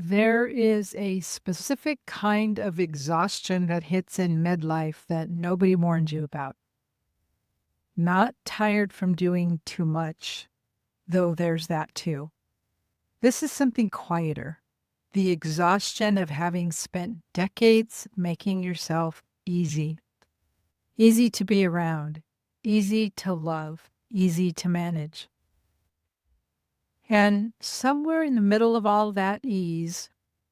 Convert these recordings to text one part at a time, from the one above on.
There is a specific kind of exhaustion that hits in midlife that nobody warned you about. Not tired from doing too much, though there's that too. This is something quieter. The exhaustion of having spent decades making yourself easy. Easy to be around, easy to love, easy to manage. And somewhere in the middle of all that ease,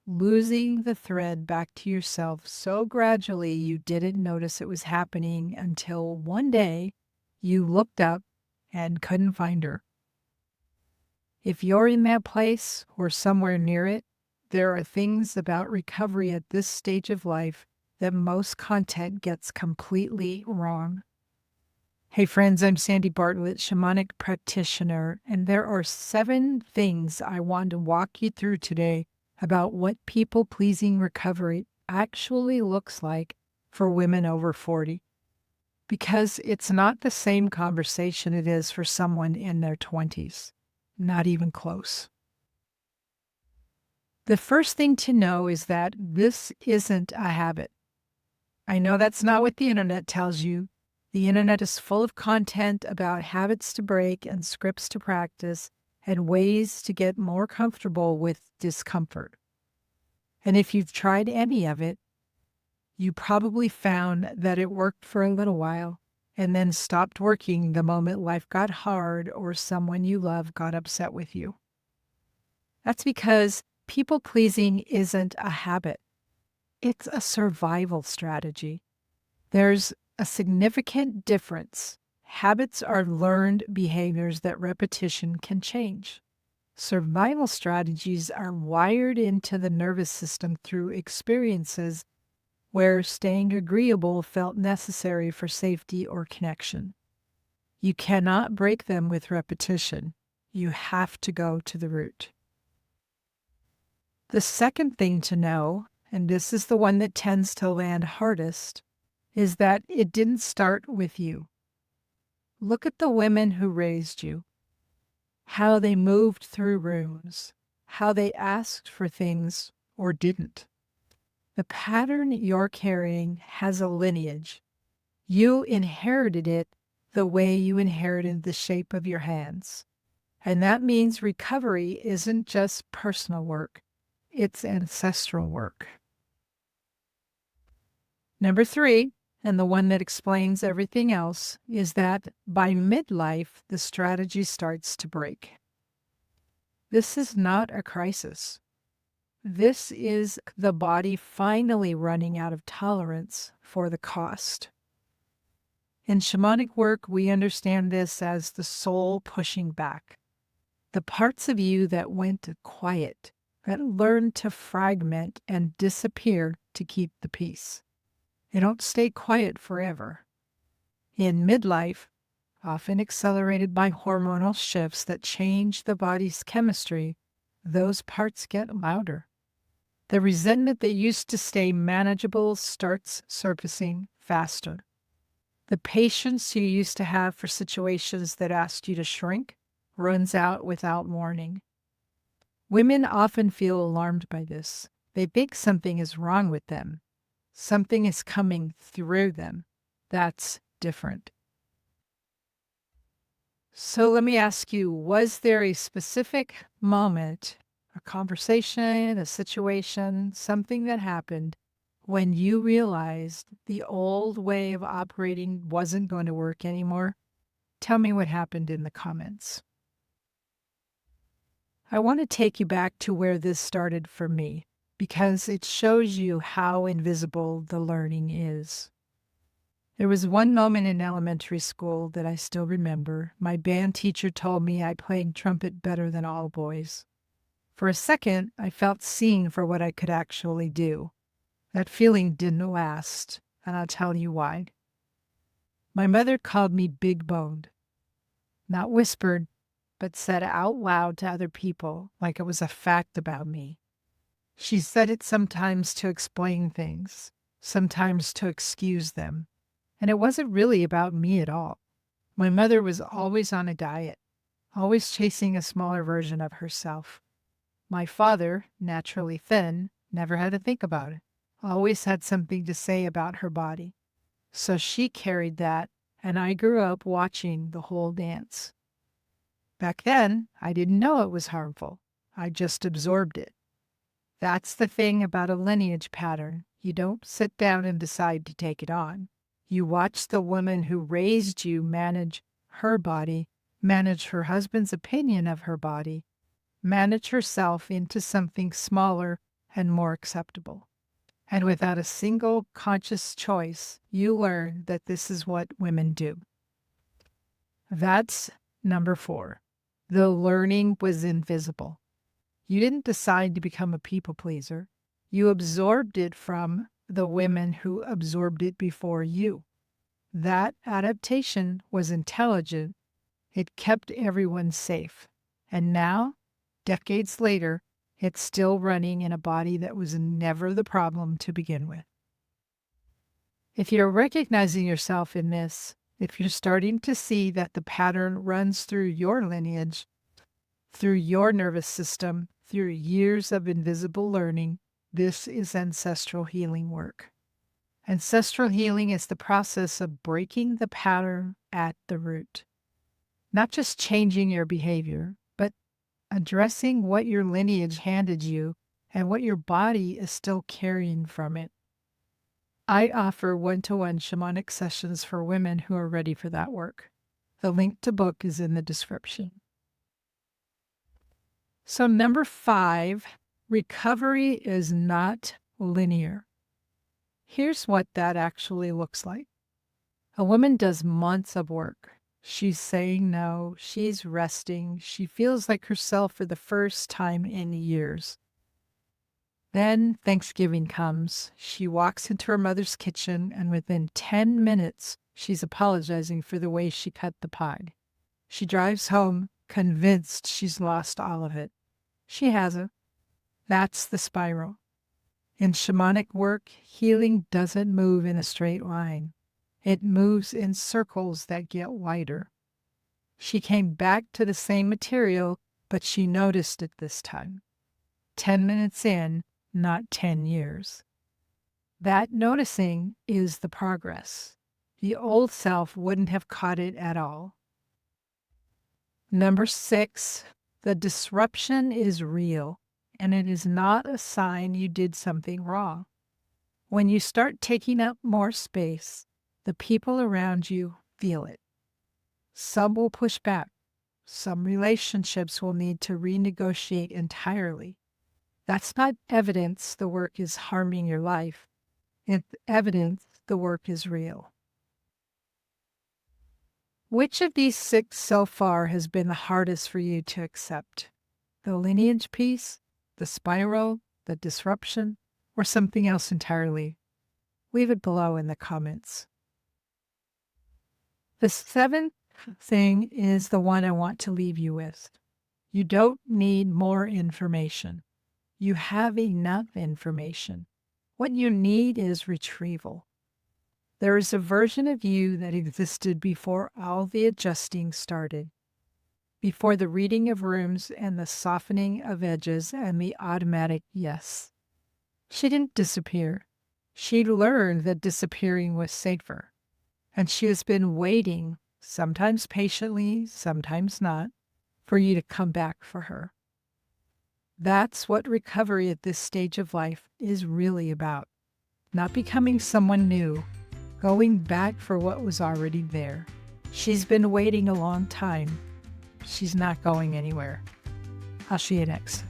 losing the thread back to yourself so gradually you didn't notice it was happening until one day you looked up and couldn't find her. If you're in that place or somewhere near it, there are things about recovery at this stage of life that most content gets completely wrong. Hey friends, I'm Sandy Bartlett, Shamanic practitioner, and there are 7 things I want to walk you through today about what people-pleasing recovery actually looks like for women over 40. Because it's not the same conversation it is for someone in their 20s. Not even close. The first thing to know is that this isn't a habit. I know that's not what the internet tells you. The internet is full of content about habits to break and scripts to practice and ways to get more comfortable with discomfort. And if you've tried any of it, you probably found that it worked for a little while and then stopped working the moment life got hard or someone you love got upset with you. That's because people-pleasing isn't a habit. It's a survival strategy. There's a significant difference. Habits are learned behaviors that repetition can change. Survival strategies are wired into the nervous system through experiences where staying agreeable felt necessary for safety or connection. You cannot break them with repetition. You have to go to the root. The second thing to know, and this is the one that tends to land hardest, is that it didn't start with you. Look at the women who raised you, how they moved through rooms, how they asked for things or didn't. The pattern you're carrying has a lineage. You inherited it the way you inherited the shape of your hands. And that means recovery isn't just personal work, it's ancestral work. Number 3, and the one that explains everything else, is that by midlife, the strategy starts to break. This is not a crisis. This is the body finally running out of tolerance for the cost. In shamanic work, we understand this as the soul pushing back. The parts of you that went quiet, that learned to fragment and disappear to keep the peace. They don't stay quiet forever. In midlife, often accelerated by hormonal shifts that change the body's chemistry, those parts get louder. The resentment that used to stay manageable starts surfacing faster. The patience you used to have for situations that asked you to shrink runs out without warning. Women often feel alarmed by this. They think something is wrong with them. Something is coming through them. That's different. So let me ask you, was there a specific moment, a conversation, a situation, something that happened when you realized the old way of operating wasn't going to work anymore? Tell me what happened in the comments. I want to take you back to where this started for me, because it shows you how invisible the learning is. There was one moment in elementary school that I still remember. My band teacher told me I played trumpet better than all boys. For a second, I felt seen for what I could actually do. That feeling didn't last, and I'll tell you why. My mother called me big-boned. Not whispered, but said out loud to other people like it was a fact about me. She said it sometimes to explain things, sometimes to excuse them. And it wasn't really about me at all. My mother was always on a diet, always chasing a smaller version of herself. My father, naturally thin, never had to think about it. Always had something to say about her body. So she carried that, and I grew up watching the whole dance. Back then, I didn't know it was harmful. I just absorbed it. That's the thing about a lineage pattern. You don't sit down and decide to take it on. You watch the woman who raised you manage her body, manage her husband's opinion of her body, manage herself into something smaller and more acceptable. And without a single conscious choice, you learn that this is what women do. That's number 4. The learning was invisible. You didn't decide to become a people pleaser. You absorbed it from the women who absorbed it before you. That adaptation was intelligent. It kept everyone safe. And now, decades later, it's still running in a body that was never the problem to begin with. If you're recognizing yourself in this, if you're starting to see that the pattern runs through your lineage, through your nervous system, through years of invisible learning, this is ancestral healing work. Ancestral healing is the process of breaking the pattern at the root. Not just changing your behavior, but addressing what your lineage handed you and what your body is still carrying from it. I offer one-to-one shamanic sessions for women who are ready for that work. The link to book is in the description. So number 5, recovery is not linear. Here's what that actually looks like. A woman does months of work. She's saying no, she's resting, she feels like herself for the first time in years. Then Thanksgiving comes. She walks into her mother's kitchen, and within 10 minutes, she's apologizing for the way she cut the pie. She drives home, convinced she's lost all of it. She hasn't. That's the spiral. In shamanic work, healing doesn't move in a straight line. It moves in circles that get wider. She came back to the same material, but she noticed it this time. 10 minutes in, not 10 years. That noticing is the progress. The old self wouldn't have caught it at all. Number 6, the disruption is real, and it is not a sign you did something wrong. When you start taking up more space, the people around you feel it. Some will push back. Some relationships will need to renegotiate entirely. That's not evidence the work is harming your life. It's evidence the work is real. Which of these 6 so far has been the hardest for you to accept? The lineage piece, the spiral, the disruption, or something else entirely? Leave it below in the comments. The 7th thing is the one I want to leave you with. You don't need more information. You have enough information. What you need is retrieval. There is a version of you that existed before all the adjusting started, before the reading of rooms and the softening of edges and the automatic yes. She didn't disappear. She learned that disappearing was safer. And she has been waiting, sometimes patiently, sometimes not, for you to come back for her. That's what recovery at this stage of life is really about. Not becoming someone new, going back for what was already there. She's been waiting a long time. She's not going anywhere. I'll see you next.